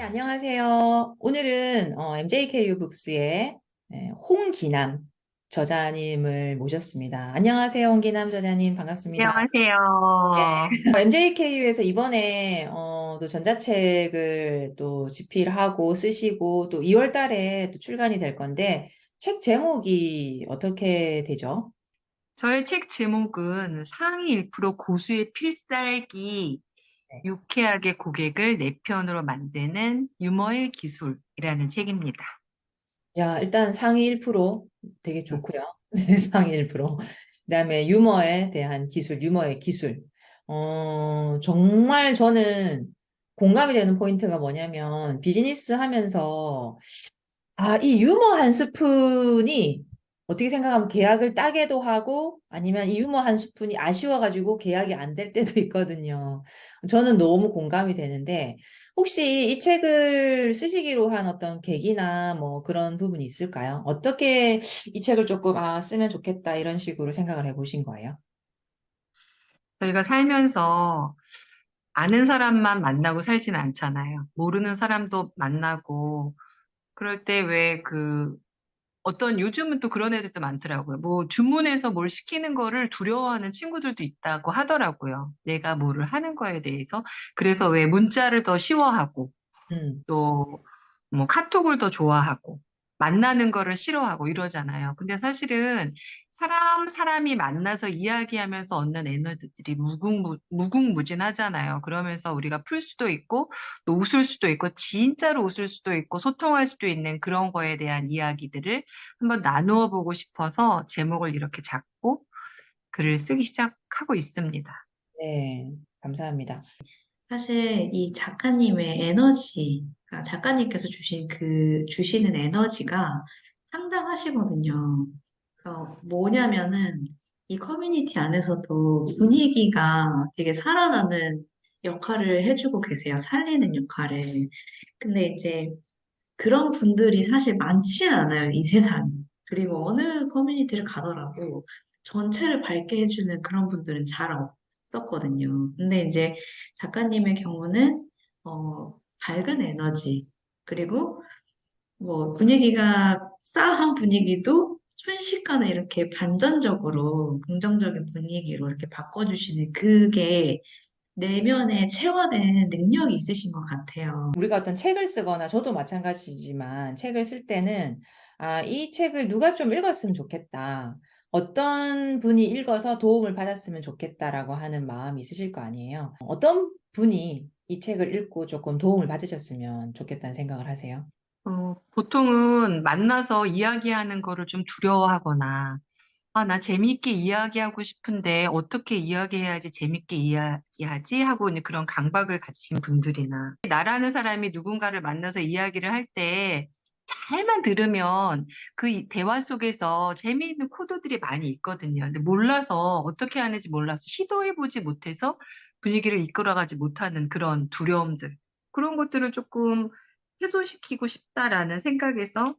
안녕하세요. 오늘은 MJKU 북스의 홍기남 저자님을 모셨습니다. 안녕하세요, 홍기남 저자님. 반갑습니다. 안녕하세요. MJKU에서 이번에 또 전자책을 또 집필하고 쓰시고 또 2월 달에 또 출간이 될 건데 책 제목이 어떻게 되죠? 저의 책 제목은 상위 1% 고수의 필살기, 네. 유쾌하게 고객을 내 편으로 만드는 유머의 기술이라는 책입니다. 야, 일단 상위 1% 되게 음. 좋고요. 상위 1%. 그다음에 유머에 대한 기술, 유머의 기술. 정말 저는 공감이 되는 포인트가 뭐냐면 비즈니스 하면서 이 유머 한 스푼이 어떻게 생각하면 계약을 따게도 하고 아니면 이 유머 한 스푼이 아쉬워가지고 계약이 안 될 때도 있거든요. 저는 너무 공감이 되는데 혹시 이 책을 쓰시기로 한 어떤 계기나 뭐 그런 부분이 있을까요? 어떻게 이 책을 조금 쓰면 좋겠다 이런 식으로 생각을 해보신 거예요? 저희가 살면서 아는 사람만 만나고 살진 않잖아요. 모르는 사람도 만나고, 그럴 때 요즘은 또 그런 애들도 많더라고요. 뭐, 주문해서 뭘 시키는 거를 두려워하는 친구들도 있다고 하더라고요. 내가 뭐를 하는 거에 대해서. 그래서 왜 문자를 더 쉬워하고, 음, 또 뭐 카톡을 더 좋아하고 만나는 거를 싫어하고 이러잖아요. 근데 사실은 사람이 만나서 이야기하면서 얻는 에너지들이 무궁무진하잖아요. 그러면서 우리가 풀 수도 있고 또 웃을 수도 있고 진짜로 웃을 수도 있고 소통할 수도 있는 그런 거에 대한 이야기들을 한번 나누어 보고 싶어서 제목을 이렇게 잡고 글을 쓰기 시작하고 있습니다. 네, 감사합니다. 사실 이 작가님의 에너지, 그러니까 작가님께서 주시는 에너지가 상당하시거든요. 뭐냐면은 이 커뮤니티 안에서도 분위기가 되게 살아나는 역할을 해주고 계세요. 살리는 역할을. 근데 이제 그런 분들이 사실 많지는 않아요, 이 세상에. 그리고 어느 커뮤니티를 가더라도 전체를 밝게 해주는 그런 분들은 잘 없었거든요. 근데 이제 작가님의 경우는, 밝은 에너지, 그리고 뭐 분위기가 싸한 분위기도 순식간에 이렇게 반전적으로 긍정적인 분위기로 이렇게 바꿔주시는 그게 내면에 체화된 능력이 있으신 것 같아요. 우리가 어떤 책을 쓰거나 저도 마찬가지지만 책을 쓸 때는 이 책을 누가 좀 읽었으면 좋겠다. 어떤 분이 읽어서 도움을 받았으면 좋겠다라고 하는 마음이 있으실 거 아니에요. 어떤 분이 이 책을 읽고 조금 도움을 받으셨으면 좋겠다는 생각을 하세요? 보통은 만나서 이야기하는 거를 좀 두려워하거나 나 재미있게 이야기하고 싶은데 어떻게 이야기해야지 재밌게 이야기하지? 하고 이제 그런 강박을 가지신 분들이나 나라는 사람이 누군가를 만나서 이야기를 할 때 잘만 들으면 대화 속에서 재미있는 코드들이 많이 있거든요. 근데 몰라서 어떻게 하는지 몰라서 시도해보지 못해서 분위기를 이끌어가지 못하는 그런 두려움들. 그런 것들을 조금 해소시키고 싶다라는 생각에서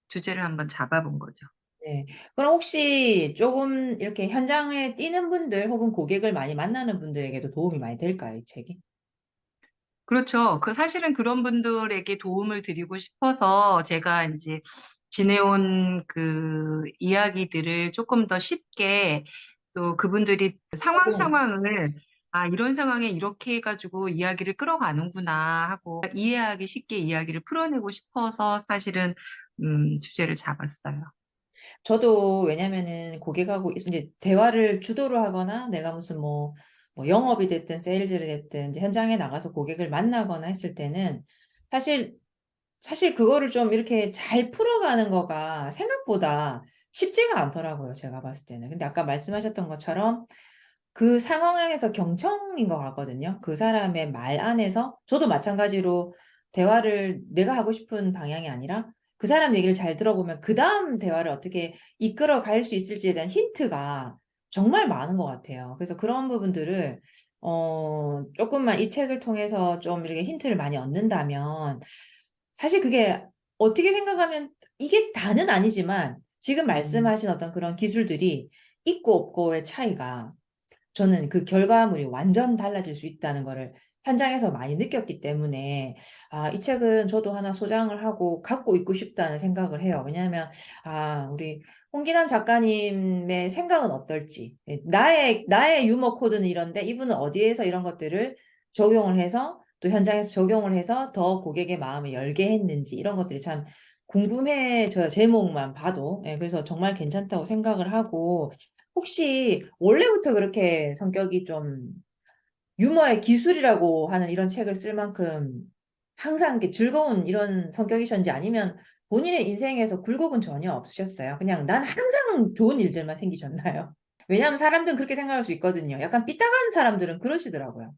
주제를 한번 잡아본 거죠. 네. 그럼 혹시 조금 이렇게 현장에 뛰는 분들 혹은 고객을 많이 만나는 분들에게도 도움이 많이 될까요, 이 책이? 그렇죠. 사실은 그런 분들에게 도움을 드리고 싶어서 제가 이제 지내온 그 이야기들을 조금 더 쉽게 또 그분들이 상황을 이런 상황에 이렇게 해가지고 이야기를 끌어가는구나 하고 이해하기 쉽게 이야기를 풀어내고 싶어서 사실은 주제를 잡았어요. 저도 왜냐면은 고객하고 이제 대화를 주도를 하거나 내가 무슨 뭐 영업이 됐든 세일즈를 됐든 이제 현장에 나가서 고객을 만나거나 했을 때는 사실 그거를 좀 이렇게 잘 풀어가는 거가 생각보다 쉽지가 않더라고요. 제가 봤을 때는. 근데 아까 말씀하셨던 것처럼 그 상황에서 경청인 것 같거든요. 그 사람의 말 안에서 저도 마찬가지로 대화를 내가 하고 싶은 방향이 아니라 그 사람 얘기를 잘 들어보면 그다음 대화를 어떻게 이끌어 갈 수 있을지에 대한 힌트가 정말 많은 것 같아요. 그래서 그런 부분들을 조금만 이 책을 통해서 좀 이렇게 힌트를 많이 얻는다면 사실 그게 어떻게 생각하면 이게 다는 아니지만 지금 음. 말씀하신 어떤 그런 기술들이 있고 없고의 차이가 저는 그 결과물이 완전 달라질 수 있다는 거를 현장에서 많이 느꼈기 때문에 이 책은 저도 하나 소장을 하고 갖고 있고 싶다는 생각을 해요. 왜냐하면 우리 홍기남 작가님의 생각은 어떨지, 나의 유머 코드는 이런데 이분은 어디에서 이런 것들을 적용을 해서 또 현장에서 적용을 해서 더 고객의 마음을 열게 했는지 이런 것들이 참 궁금해져요. 제목만 봐도. 예, 그래서 정말 괜찮다고 생각을 하고, 혹시 원래부터 그렇게 성격이 좀 유머의 기술이라고 하는 이런 책을 쓸 만큼 항상 이렇게 즐거운 이런 성격이셨는지, 아니면 본인의 인생에서 굴곡은 전혀 없으셨어요? 그냥 난 항상 좋은 일들만 생기셨나요? 왜냐하면 사람들은 그렇게 생각할 수 있거든요. 약간 삐딱한 사람들은 그러시더라고요.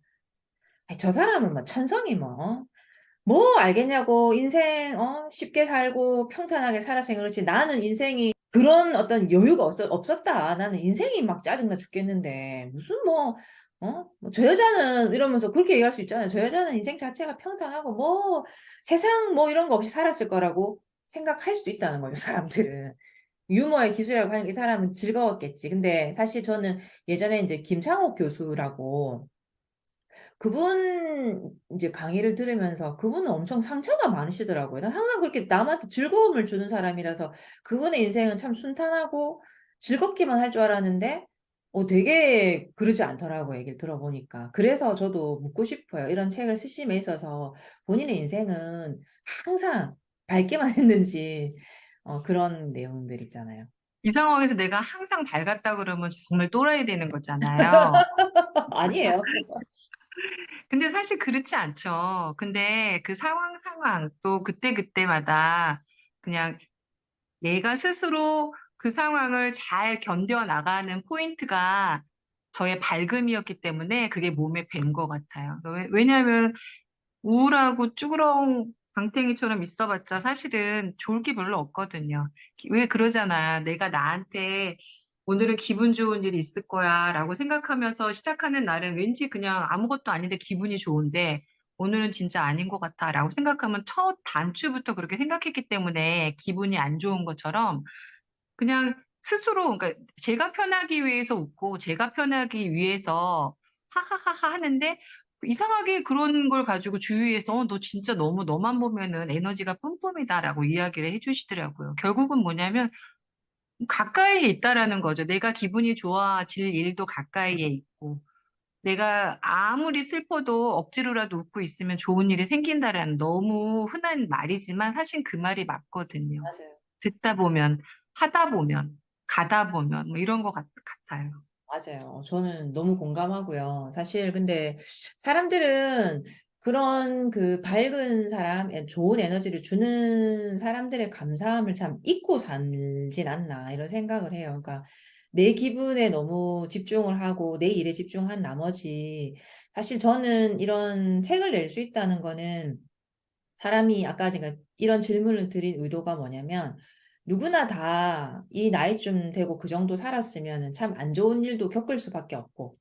저 사람은 뭐 천성이 뭐 알겠냐고, 인생 쉽게 살고 평탄하게 살았으니 그렇지, 나는 인생이 그런 어떤 여유가 없었다. 나는 인생이 막 짜증나 죽겠는데 무슨 저 여자는 이러면서 그렇게 얘기할 수 있잖아요. 저 여자는 인생 자체가 평탄하고 뭐 세상 뭐 이런 거 없이 살았을 거라고 생각할 수도 있다는 거죠, 사람들은. 유머의 기술이라고 하는 게, 이 사람은 즐거웠겠지. 근데 사실 저는 예전에 이제 김창옥 교수라고, 그분 이제 강의를 들으면서 그분은 엄청 상처가 많으시더라고요. 난 항상 그렇게 남한테 즐거움을 주는 사람이라서 그분의 인생은 참 순탄하고 즐겁기만 할 줄 알았는데 되게 그러지 않더라고요. 얘기를 들어보니까. 그래서 저도 묻고 싶어요. 이런 책을 쓰심에 있어서 본인의 인생은 항상 밝게만 했는지, 그런 내용들 있잖아요. 이 상황에서 내가 항상 밝았다 그러면 정말 또라이 되는 거잖아요. 아니에요. 근데 사실 그렇지 않죠. 근데 그 상황 또 그때그때마다 그냥 내가 스스로 그 상황을 잘 견뎌 나가는 포인트가 저의 밝음이었기 때문에 그게 몸에 밴 것 같아요. 왜냐하면 우울하고 쭈그렁 방탱이처럼 있어봤자 사실은 좋을 게 별로 없거든요. 왜 그러잖아. 내가 나한테 오늘은 기분 좋은 일이 있을 거야 라고 생각하면서 시작하는 날은 왠지 그냥 아무것도 아닌데 기분이 좋은데, 오늘은 진짜 아닌 것 같아 라고 생각하면 첫 단추부터 그렇게 생각했기 때문에 기분이 안 좋은 것처럼, 그냥 스스로, 그러니까 제가 편하기 위해서 웃고 제가 편하기 위해서 하하하하 하는데, 이상하게 그런 걸 가지고 주위에서 너 진짜 너무 너만 보면은 에너지가 뿜뿜이다라고 이야기를 해주시더라고요. 결국은 뭐냐면 가까이에 있다라는 거죠. 내가 기분이 좋아질 일도 가까이에 있고, 내가 아무리 슬퍼도 억지로라도 웃고 있으면 좋은 일이 생긴다라는 너무 흔한 말이지만 사실 그 말이 맞거든요. 맞아요. 듣다 보면, 하다 보면, 가다 보면, 뭐 이런 것 같아요. 맞아요. 저는 너무 공감하고요. 사실 근데 사람들은 그런 그 밝은 사람, 좋은 에너지를 주는 사람들의 감사함을 참 잊고 살진 않나 이런 생각을 해요. 그러니까 내 기분에 너무 집중을 하고 내 일에 집중한 나머지, 사실 저는 이런 책을 낼 수 있다는 거는, 사람이 아까 제가 이런 질문을 드린 의도가 뭐냐면, 누구나 다 이 나이쯤 되고 그 정도 살았으면 참 안 좋은 일도 겪을 수밖에 없고,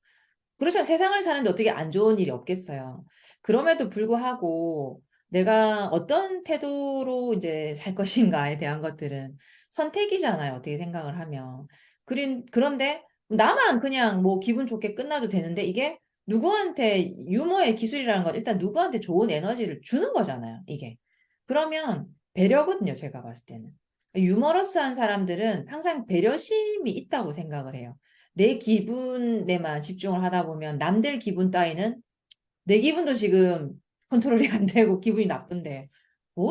그렇죠. 세상을 사는데 어떻게 안 좋은 일이 없겠어요. 그럼에도 불구하고 내가 어떤 태도로 이제 살 것인가에 대한 것들은 선택이잖아요. 어떻게 생각을 하면. 그런데 나만 그냥 뭐 기분 좋게 끝나도 되는데, 이게 누구한테 유머의 기술이라는 건 일단 누구한테 좋은 에너지를 주는 거잖아요. 이게. 그러면 배려거든요. 제가 봤을 때는. 유머러스한 사람들은 항상 배려심이 있다고 생각을 해요. 내 기분에만 집중을 하다 보면 남들 기분 따위는, 내 기분도 지금 컨트롤이 안 되고 기분이 나쁜데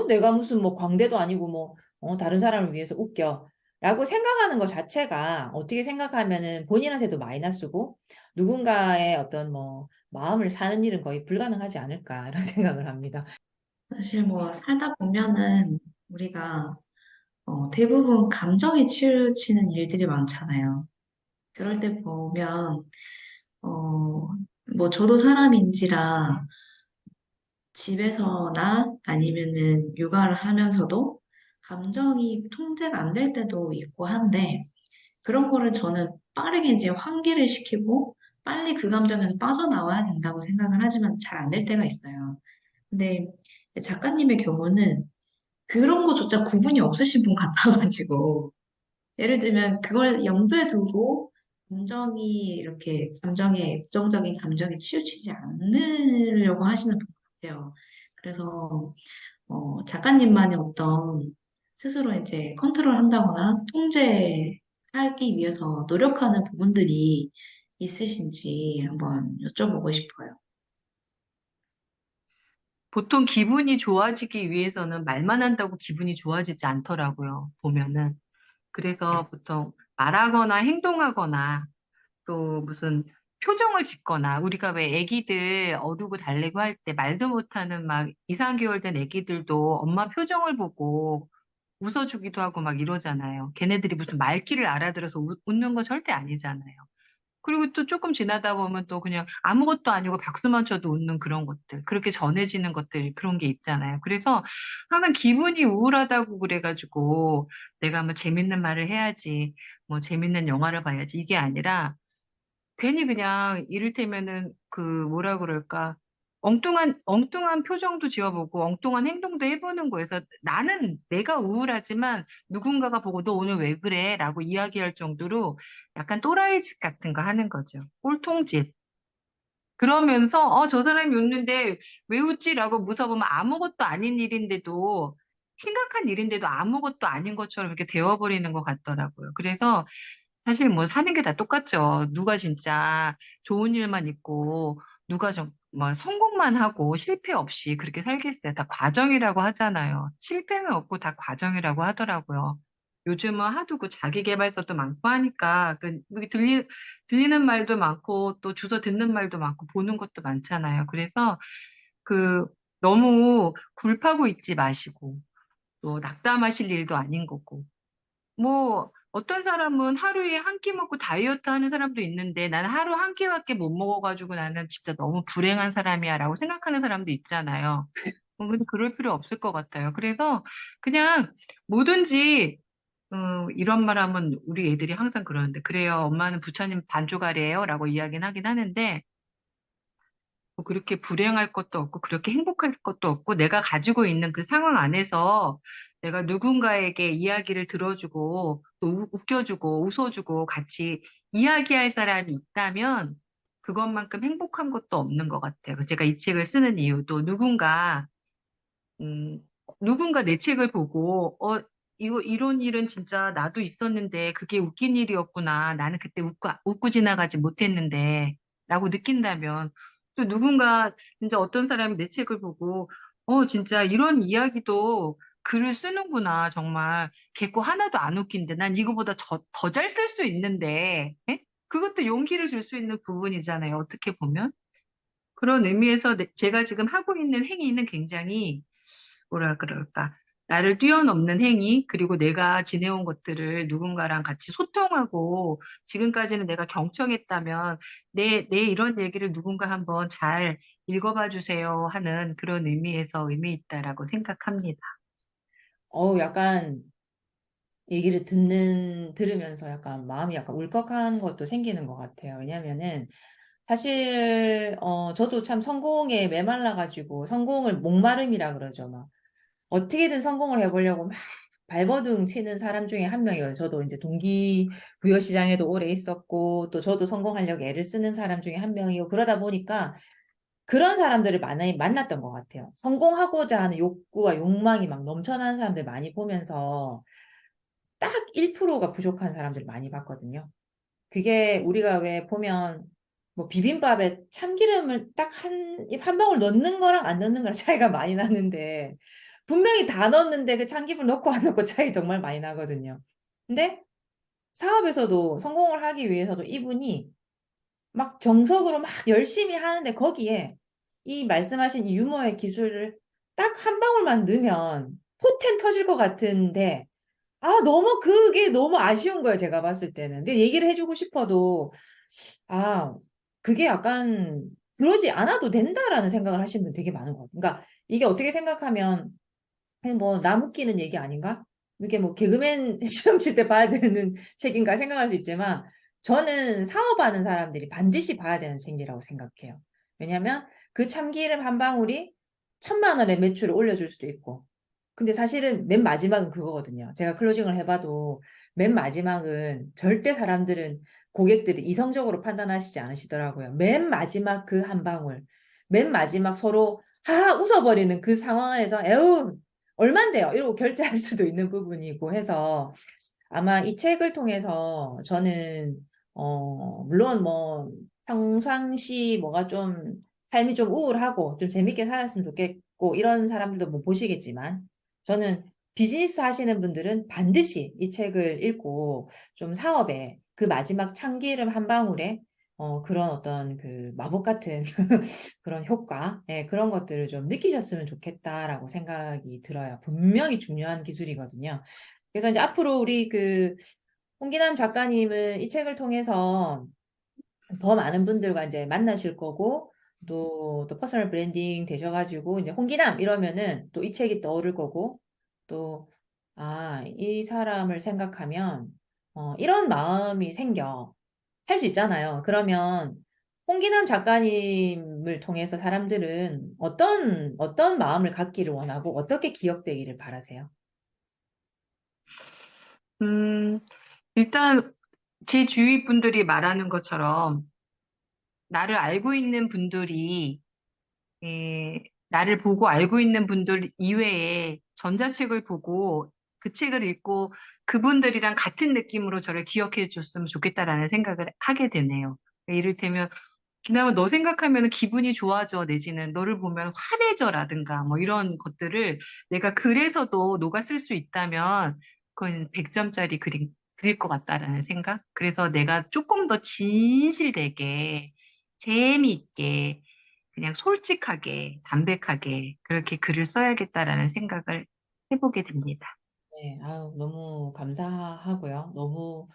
내가 무슨 뭐 광대도 아니고 다른 사람을 위해서 웃겨 라고 생각하는 것 자체가, 어떻게 생각하면은 본인한테도 마이너스고 누군가의 어떤 마음을 사는 일은 거의 불가능하지 않을까 이런 생각을 합니다. 사실 뭐 살다 보면은 우리가 대부분 감정에 치우치는 일들이 많잖아요. 그럴 때 보면 어, 뭐 저도 사람인지라 집에서나 아니면은 육아를 하면서도 감정이 통제가 안 될 때도 있고 한데, 그런 거를 저는 빠르게 이제 환기를 시키고 빨리 그 감정에서 빠져나와야 된다고 생각을 하지만 잘 안 될 때가 있어요. 근데 작가님의 경우는 그런 거조차 구분이 없으신 분 같아가지고, 예를 들면 그걸 염두에 두고 감정이 이렇게 감정에 부정적인 감정에 치우치지 않으려고 하시는 분 같아요. 그래서 작가님만의 어떤 스스로 이제 컨트롤한다거나 통제하기 위해서 노력하는 부분들이 있으신지 한번 여쭤보고 싶어요. 보통 기분이 좋아지기 위해서는 말만 한다고 기분이 좋아지지 않더라고요, 보면은. 그래서 보통 말하거나 행동하거나 또 무슨 표정을 짓거나 우리가 왜 애기들 어르고 달래고 할 때 말도 못하는 막 2, 3개월 된 애기들도 엄마 표정을 보고 웃어주기도 하고 막 이러잖아요. 걔네들이 무슨 말귀를 알아들어서 웃는 거 절대 아니잖아요. 그리고 또 조금 지나다 보면 또 그냥 아무것도 아니고 박수만 쳐도 웃는 그런 것들, 그렇게 전해지는 것들, 그런 게 있잖아요. 그래서 항상 기분이 우울하다고 그래가지고 내가 뭐 재밌는 말을 해야지, 뭐 재밌는 영화를 봐야지, 이게 아니라 괜히 그냥 이를테면은 그 뭐라 그럴까, 엉뚱한 표정도 지어보고 엉뚱한 행동도 해보는 거에서 나는 내가 우울하지만 누군가가 보고 너 오늘 왜 그래? 라고 이야기할 정도로 약간 또라이 짓 같은 거 하는 거죠. 꼴통짓. 그러면서 저 사람이 웃는데 왜 웃지? 라고 물어보면 아무것도 아닌 일인데도 심각한 일인데도 아무것도 아닌 것처럼 이렇게 되어버리는 것 같더라고요. 그래서 사실 뭐 사는 게 다 똑같죠. 누가 진짜 좋은 일만 있고 누가 뭐 성공만 하고 실패 없이 그렇게 살겠어요. 다 과정이라고 하잖아요. 실패는 없고 다 과정이라고 하더라고요. 요즘은 하도 그 자기계발서도 많고 하니까 여기 들리는 말도 많고 또 주워 듣는 말도 많고 보는 것도 많잖아요. 그래서 그 너무 굴하고 있지 마시고 또 낙담하실 일도 아닌 거고 뭐, 어떤 사람은 하루에 한 끼 먹고 다이어트 하는 사람도 있는데 나는 하루 한 끼밖에 못 먹어가지고 나는 진짜 너무 불행한 사람이야 라고 생각하는 사람도 있잖아요. 근데 그럴 필요 없을 것 같아요. 그래서 그냥 뭐든지, 이런 말 하면 우리 애들이 항상 그러는데, 그래요. 엄마는 부처님 반주가래요. 라고 이야기는 하긴 하는데, 뭐 그렇게 불행할 것도 없고 그렇게 행복할 것도 없고 내가 가지고 있는 그 상황 안에서 내가 누군가에게 이야기를 들어주고 또 웃겨주고 웃어주고 같이 이야기할 사람이 있다면 그것만큼 행복한 것도 없는 것 같아요. 그래서 제가 이 책을 쓰는 이유도 음, 누군가 내 책을 보고 이런 일은 진짜 나도 있었는데 그게 웃긴 일이었구나. 나는 그때 웃고 지나가지 못했는데 라고 느낀다면 또 누군가 진짜 어떤 사람이 내 책을 보고 진짜 이런 이야기도 글을 쓰는구나. 정말 걔거 하나도 안 웃긴데 난 이거보다 더 잘 쓸 수 있는데 에? 그것도 용기를 줄 수 있는 부분이잖아요. 어떻게 보면. 그런 의미에서 제가 지금 하고 있는 행위는 굉장히 뭐라 그럴까. 나를 뛰어넘는 행위, 그리고 내가 지내온 것들을 누군가랑 같이 소통하고, 지금까지는 내가 경청했다면, 내 이런 얘기를 누군가 한번 잘 읽어봐 주세요 하는 그런 의미에서 의미 있다라고 생각합니다. 약간 얘기를 들으면서 약간 마음이 약간 울컥한 것도 생기는 것 같아요. 왜냐면은 사실, 저도 참 성공에 메말라가지고 성공을 목마름이라 그러죠. 막 어떻게든 성공을 해보려고 막 발버둥 치는 사람 중에 한 명이에요. 저도 이제 동기부여 시장에도 오래 있었고, 또 저도 성공하려고 애를 쓰는 사람 중에 한 명이고, 그러다 보니까 그런 사람들을 많이 만났던 것 같아요. 성공하고자 하는 욕구와 욕망이 막 넘쳐나는 사람들 많이 보면서 딱 1%가 부족한 사람들 많이 봤거든요. 그게 우리가 왜 보면 뭐 비빔밥에 참기름을 딱 한 방울 넣는 거랑 안 넣는 거랑 차이가 많이 나는데 분명히 다 넣었는데 그 참기름 넣고 안 넣고 차이 정말 많이 나거든요. 근데 사업에서도 성공을 하기 위해서도 이분이 막 정석으로 막 열심히 하는데 거기에 이 말씀하신 이 유머의 기술을 딱 한 방울만 넣으면 포텐 터질 것 같은데 너무 그게 너무 아쉬운 거예요, 제가 봤을 때는. 근데 얘기를 해주고 싶어도, 아, 그게 약간, 그러지 않아도 된다라는 생각을 하시는 분 되게 많은 것 같아요. 그러니까 이게 어떻게 생각하면, 그냥 뭐, 남 웃기는 얘기 아닌가? 이게 뭐, 개그맨 시험 칠 때 봐야 되는 책인가 생각할 수 있지만, 저는 사업하는 사람들이 반드시 봐야 되는 책이라고 생각해요. 왜냐면, 그 참기름 한 방울이 1,000만 원의 매출을 올려줄 수도 있고, 근데 사실은 맨 마지막은 그거거든요. 제가 클로징을 해봐도 맨 마지막은 절대 사람들은 고객들이 이성적으로 판단하시지 않으시더라고요. 맨 마지막 그 한 방울, 맨 마지막 서로 하하 웃어버리는 그 상황에서 에휴 얼만데요? 이러고 결제할 수도 있는 부분이고 해서 아마 이 책을 통해서 저는 물론 뭐 평상시 뭐가 좀 삶이 좀 우울하고 좀 재밌게 살았으면 좋겠고 이런 사람들도 뭐 보시겠지만 저는 비즈니스 하시는 분들은 반드시 이 책을 읽고 좀 사업에 그 마지막 참기름 한 방울에 그런 어떤 그 마법 같은 그런 효과, 예, 그런 것들을 좀 느끼셨으면 좋겠다라고 생각이 들어요. 분명히 중요한 기술이거든요. 그래서 이제 앞으로 우리 그 홍기남 작가님은 이 책을 통해서 더 많은 분들과 이제 만나실 거고 또 퍼스널 브랜딩 되셔가지고 이제 홍기남 이러면은 또 이 책이 떠오를 거고 또 이 사람을 생각하면 이런 마음이 생겨 할 수 있잖아요. 그러면 홍기남 작가님을 통해서 사람들은 어떤 마음을 갖기를 원하고 어떻게 기억되기를 바라세요? 음, 일단 제 주위 분들이 말하는 것처럼 나를 알고 있는 분들이 나를 보고 알고 있는 분들 이외에 전자책을 보고 그 책을 읽고 그분들이랑 같은 느낌으로 저를 기억해 줬으면 좋겠다라는 생각을 하게 되네요. 이를테면 그나마 너 생각하면 기분이 좋아져 내지는 너를 보면 환해져라든가 뭐 이런 것들을 내가 그래서도 녹아 쓸 수 있다면 그건 100점짜리 그릴 것 같다라는 생각? 그래서 내가 조금 더 진실되게 재미있게 그냥 솔직하게 담백하게 그렇게 글을 써야겠다라는 생각을 해보게 됩니다. 네, 너무 감사하고요. 너무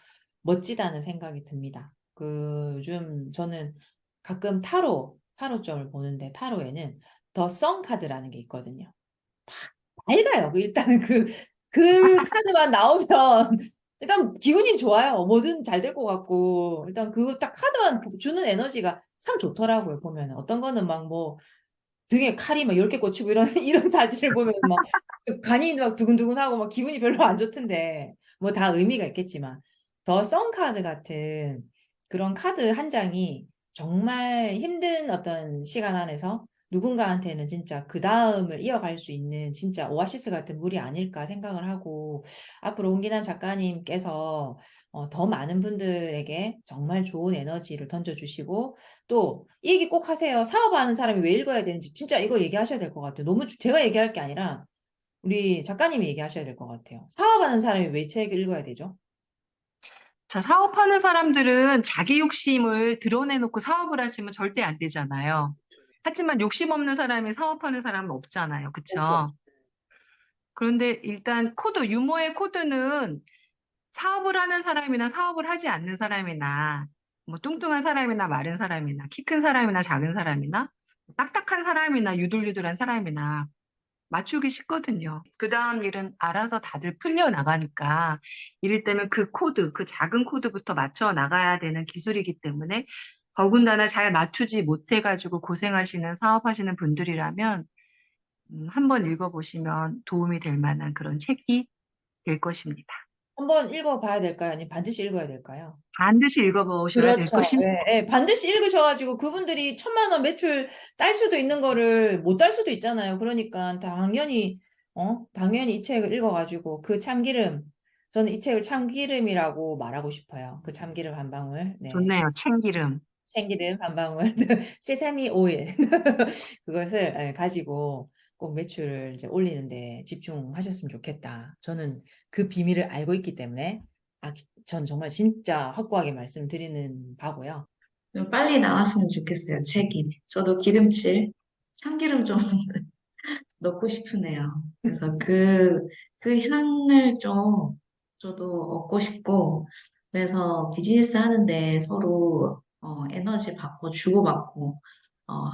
멋지다는 생각이 듭니다. 요즘 저는 가끔 타로점을 보는데 타로에는 더 성 카드라는 게 있거든요. 밝아요. 일단은 그 카드만 나오면 일단 기분이 좋아요. 뭐든 잘 될 것 같고 일단 그 딱 카드만 주는 에너지가 참 좋더라고요. 보면 어떤 거는 막 뭐 등에 칼이 막 10개 꽂히고 이런 이런 사진을 보면 막 간이 막 두근두근하고 막 기분이 별로 안 좋던데 뭐 다 의미가 있겠지만 더 썬카드 같은 그런 카드 한 장이 정말 힘든 어떤 시간 안에서 누군가한테는 진짜 그 다음을 이어갈 수 있는 진짜 오아시스 같은 물이 아닐까 생각을 하고 앞으로 홍기남 작가님께서 더 많은 분들에게 정말 좋은 에너지를 던져주시고 또 이 얘기 꼭 하세요. 사업하는 사람이 왜 읽어야 되는지 진짜 이걸 얘기하셔야 될 것 같아요. 너무 제가 얘기할 게 아니라 우리 작가님이 얘기하셔야 될 것 같아요. 사업하는 사람이 왜 책을 읽어야 되죠? 자, 사업하는 사람들은 자기 욕심을 드러내놓고 사업을 하시면 절대 안 되잖아요. 하지만 욕심 없는 사람이 사업하는 사람은 없잖아요. 없죠. 그쵸? 그런데 일단 유머의 코드는 사업을 하는 사람이나 사업을 하지 않는 사람이나, 뭐 뚱뚱한 사람이나 마른 사람이나, 키 큰 사람이나 작은 사람이나, 딱딱한 사람이나 유들유들한 사람이나 맞추기 쉽거든요. 그 다음 일은 알아서 다들 풀려 나가니까, 이럴 때면 그 작은 코드부터 맞춰 나가야 되는 기술이기 때문에, 더군다나 잘 맞추지 못해가지고 고생하시는 사업하시는 분들이라면, 한번 읽어보시면 도움이 될 만한 그런 책이 될 것입니다. 한번 읽어봐야 될까요? 아니면 반드시 읽어야 될까요? 반드시 읽어보셔야 될 그렇죠. 것입니다. 예, 예. 반드시 읽으셔가지고 그분들이 1,000만 원 매출 딸 수도 있는 거를 못 딸 수도 있잖아요. 그러니까 당연히 이 책을 읽어가지고 그 참기름, 저는 이 책을 참기름이라고 말하고 싶어요. 그 참기름 한 방울. 네. 좋네요. 참기름. 참기름 한 방울, 세사미 오일 그것을 가지고 꼭 매출을 이제 올리는데 집중하셨으면 좋겠다. 저는 그 비밀을 알고 있기 때문에 전 정말 진짜 확고하게 말씀드리는 바고요. 좀 빨리 나왔으면 좋겠어요, 책이. 저도 기름칠, 참기름 좀 넣고 싶으네요. 그래서 그 향을 좀 저도 얻고 싶고, 그래서 비즈니스 하는데 서로 에너지 받고 주고받고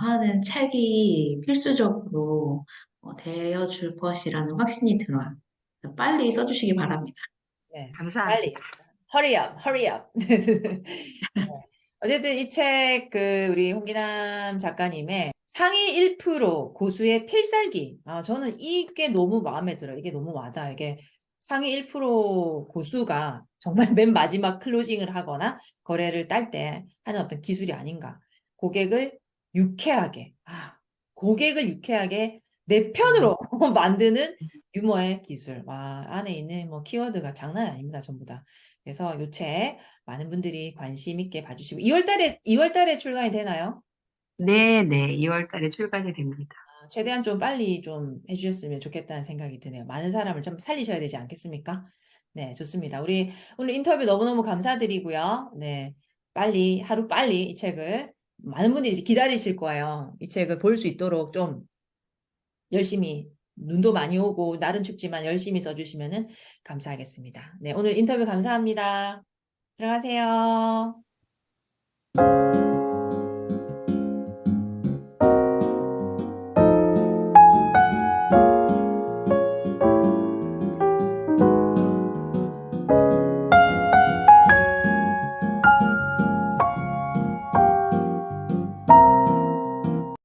하는 책이 필수적으로 되어줄 것이라는 확신이 들어요. 빨리 써주시기 바랍니다. 네, 빨리. 감사합니다. Hurry up, hurry up. 네. 어쨌든 이 책, 우리 홍기남 작가님의 상위 1% 고수의 필살기. 저는 이게 너무 마음에 들어요. 이게 너무 와닿아요. 이게 상위 1% 고수가 정말 맨 마지막 클로징을 하거나 거래를 딸 때 하는 어떤 기술이 아닌가. 고객을 유쾌하게, 고객을 유쾌하게 내 음, 편으로 만드는 유머의 기술. 와, 안에 있는 뭐 키워드가 장난이 아닙니다, 전부 다. 그래서 요 책 많은 분들이 관심 있게 봐주시고 2월 달에 출간이 되나요? 네, 네. 2월 달에 출간이 됩니다. 최대한 좀 빨리 좀 해주셨으면 좋겠다는 생각이 드네요. 많은 사람을 좀 살리셔야 되지 않겠습니까? 네, 좋습니다. 우리 오늘 인터뷰 너무너무 감사드리고요. 네, 하루 빨리 이 책을 많은 분들이 이제 기다리실 거예요. 이 책을 볼 수 있도록 좀 열심히 눈도 많이 오고 날은 춥지만 열심히 써주시면 감사하겠습니다. 네, 오늘 인터뷰 감사합니다. 들어가세요.